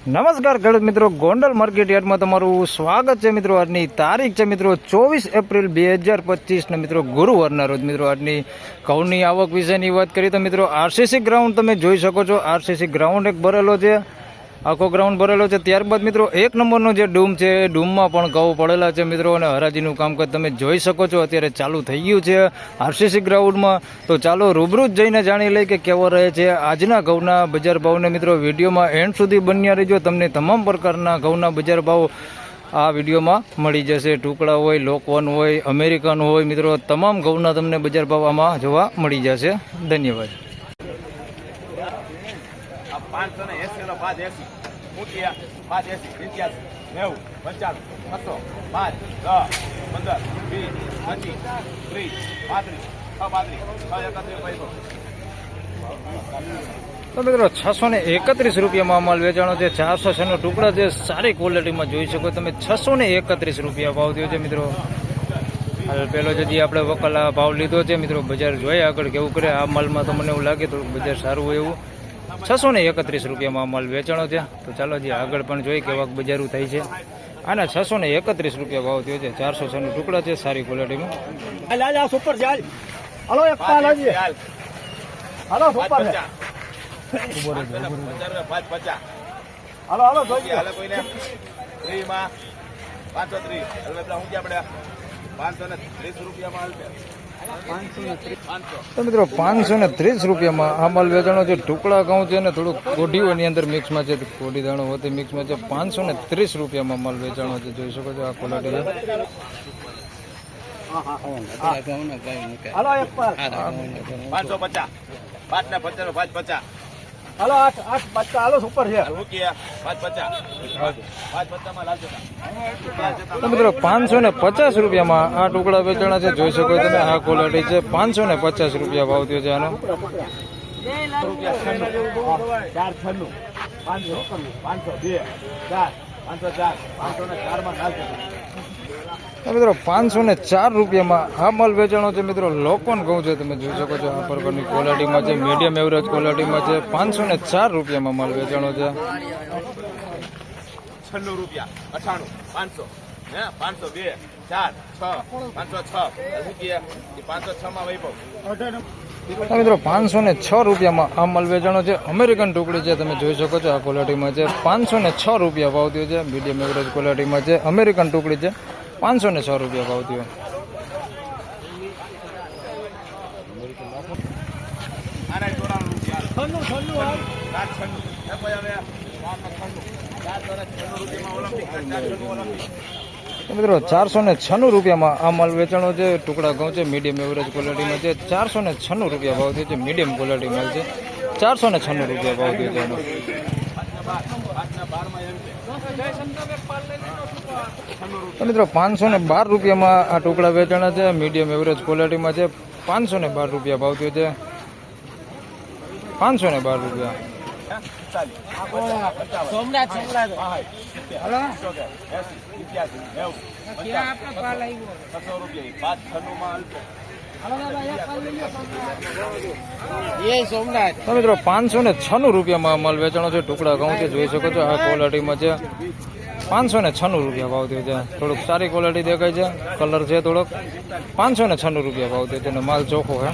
નમસ્કાર ખેડૂત મિત્રો, ગોંડલ માર્કેટ યાર્ડમાં તમારું સ્વાગત છે મિત્રો। આજની તારીખ છે મિત્રો 24 એપ્રિલ 2025 ને મિત્રો ગુરુવારના રોજ મિત્રો આજની ઘઉંની આવક વિશેની વાત કરીએ તો મિત્રો આરસીસી ગ્રાઉન્ડ તમે જોઈ શકો છો। આરસીસી ગ્રાઉન્ડ એક ભરેલો છે, આખો ગ્રાઉન્ડ ભરેલો છે। ત્યારબાદ મિત્રો એક નંબરનો જે ડૂમ છે એ ડૂમમાં પણ ઘઉં પડેલા છે મિત્રો, અને હરાજીનું કામકાજ તમે જોઈ શકો છો અત્યારે ચાલુ થઈ ગયું છે આરસીસી ગ્રાઉન્ડમાં। તો ચાલો રૂબરૂ જ જઈને જાણી લઈ કે કેવો રહે છે આજના ઘઉંના બજાર ભાવને મિત્રો। વિડીયોમાં એન્ડ સુધી બન્યા રહેજો, તમને તમામ પ્રકારના ઘઉંના બજાર ભાવ આ વિડીયોમાં મળી જશે। ટુકડા હોય, લોકવન હોય, અમેરિકન હોય મિત્રો, તમામ ઘઉંના તમને બજાર ભાવ આમાં જોવા મળી જશે। ધન્યવાદ। 580 નો 580 મુટિયા 580 85 90 55 5 10 15 20 25 30 35 6 35 6 31 પૈસો। તો મિત્રો 631 રૂપિયામાં માલ વેચાણો છે। 400 નો ટુકડા છે, સારી ક્વોલિટીમાં જોઈ શકો તમે। 631 રૂપિયા ભાવ થયો છે મિત્રો। હાલ પેલો જે આપણે વકલા ભાવ લીધો છે મિત્રો, બજાર જોઈએ આગળ કેવું કરે। આ માલમાં તો મને એવું લાગે થોડુંક બજાર સારું હોય એવું। 631 રૂપિયામાં માલ વેચાણો છે। તો ચાલો જે આગળ પણ જોઈએ કેવાક બજારું થાય છે। આના 631 રૂપિયા ભાવ થયો છે। 406 નો ટુકડા છે, સારી ક્વોલિટીમાં। સુપર છે હાલો એક પાલ આવી હાલો સુપર છે 550 હાલો હાલો જોઈએ હાલે કોઈને ફ્રીમાં 530 હવે પેલા હું કે આપણે 530 રૂપિયામાં હાલશે। તો મિત્રો 530 રૂપિયામાં આ માલ વેચાણો છે। ટુકડા ઘઉં છે ને થોડુંક કોઢીઓની અંદર મિક્સમાં છે, કોઢી દાણો હોતી મિક્સમાં છે। 530 રૂપિયામાં માલ વેચાણો છે, જોઈ શકો છો આ ક્વોલિટી છે। હાલો એક પાલ 550 5 ને 50 550 હાલો 8 50 હાલો સુપર છે રૂપિયા 550 550 માં લાવજો। તો મિત્રો 550 રૂપિયામાં આ ટુકડા વેચાણા છે, જોઈ શકો તમે આ ક્વોલિટી છે। 550 રૂપિયા ભાવ થયો છે આનો। મિત્રો 504 રૂપિયામાં આ માલ વેચાણો છે મિત્રો। લોકવન ઘઉં છે, તમે જોઈ શકો છો આ પ્રકારની ક્વોલિટીમાં છે, મીડિયમ એવરેજ ક્વોલિટીમાં છે। 504 રૂપિયામાં માલ વેચાણો છે। 96 રૂપિયા 98 500 હે 502 4 6 506 રૂપિયા 506 માં વૈભવ। મિત્રો 506 રૂપિયામાં આ માલ વેચાણો છે। અમેરિકન ટુકડી છે, તમે જોઈ શકો છો આ ક્વોલિટીમાં છે। 506 રૂપિયા ભાવ થયો છે, મીડિયમ એવરેજ ક્વોલિટીમાં છે, અમેરિકન ટુકડી છે। 506 રૂપિયા ભાવ થયો। મિત્રો 496 રૂપિયામાં આ માલ વેચાણો છે। ટુકડા ઘઉં છે, મીડિયમ એવરેજ ક્વોલિટીમાં છે। 496 રૂપિયા ભાવ થયો છે, મીડિયમ ક્વોલિટી માલ છે। 496 રૂપિયા ભાવ થયો છે એનો। મિત્રો 512 રૂપિયામાં આ ટુકડા વેચાણા છે, મીડિયમ એવરેજ ક્વોલિટીમાં છે। 512 રૂપિયા ભાવ થયો છે। 512 રૂપિયા। તો મિત્રો 596 રૂપિયામાં માલ વેચાણો છે। ટુકડા ઘઉં છે, જોઈ શકો છો આ ક્વોલિટીમાં છે। 596 રૂપિયા ભાવ થયો છે, થોડુંક સારી ક્વોલિટી દેખાય છે, કલર છે થોડોક। 596 રૂપિયા ભાવ થયો છે અને માલ ચોખ્ખો છે।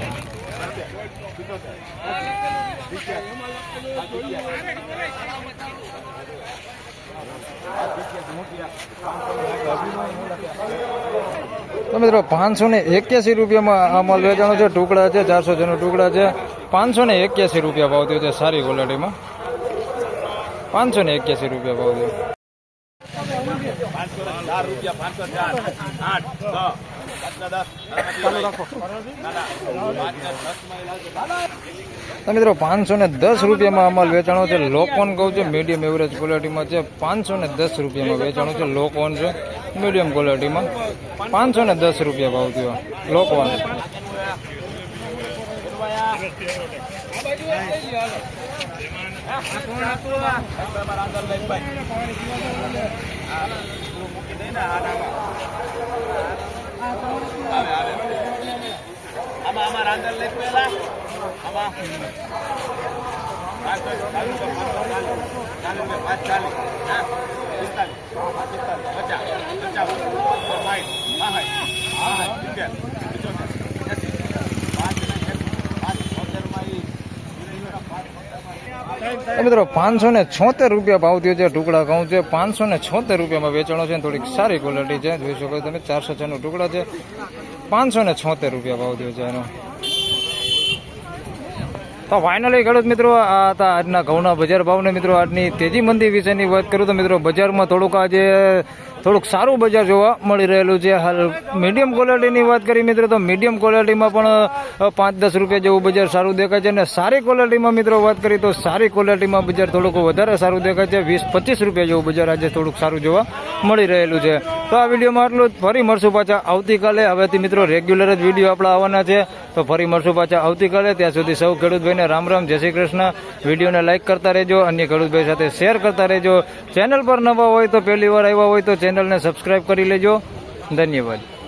તો મિત્રો 581 રૂપિયામાં આ માલ વેચાણો છે। ટુકડા છે, 400 નો ટુકડા છે। 581 રૂપિયા ભાવ થયો છે, સારી ક્વોલિટીમાં। 581 રૂપિયા ભાવ થયો। 504 રૂપિયા 504 8 10 મિત્રો 510 રૂપિયામાં આ માલ વેચાણો છે। લોકવન કહું છે, મીડિયમ એવરેજ ક્વોલિટીમાં છે। 510 રૂપિયામાં વેચાણો છે, લોકવન છે, મીડિયમ ક્વોલિટીમાં। 510 રૂપિયા ભાવ થયો લોકવન। આમાં અંદર લઈ પેલા આમાં મિત્રો 576 રૂપિયા ભાવ થયો છે. ટુકડા ઘઉં છે 576 રૂપિયામાં વેચાણો છે. થોડીક સારી ક્વોલિટી છે, જોઈ શકો તમે. 406 નો ટુકડા છે, 576 રૂપિયા ભાવ થયો છે એનો. તો ફાઇનલી ખેડૂત મિત્રો આ હતા આજના ઘઉંના બજાર ભાવને. મિત્રો આજની તેજી મંદી વિશેની વાત કરું તો મિત્રો બજારમાં થોડુંક સારું બજાર જોવા મળી રહેલું છે. હાલ મીડિયમ ક્વોલિટીની વાત કરી મિત્રો તો મીડિયમ ક્વોલિટીમાં પણ 5-10 રૂપિયા જેવું બજાર સારું દેખાય છે. અને સારી ક્વોલિટીમાં મિત્રો વાત કરી તો સારી ક્વોલિટીમાં બજાર થોડુંક વધારે સારું દેખાય છે. 20-25 રૂપિયા જેવું બજાર આજે થોડુંક સારું જોવા મળી રહેલું છે. તો આ વિડીયોમાં આટલું જ. ફરી મળશું પાછા આવતીકાલે. હવેથી મિત્રો રેગ્યુલર જ વિડીયો આપણા આવવાના છે. તો ફરી મળશું પાછા આવતીકાલે. ત્યાં સુધી સૌ ખેડૂતભાઈને રામ રામ, જય શ્રી કૃષ્ણ. વિડીયોને લાઇક કરતા રહેજો, અન્ય ખેડૂતભાઈ સાથે શેર કરતા રહેજો. ચેનલ પર નવા હોય તો પહેલી વાર આવ્યા હોય તો ચેનલને સબસ્ક્રાઇબ કરી લેજો. ધન્યવાદ.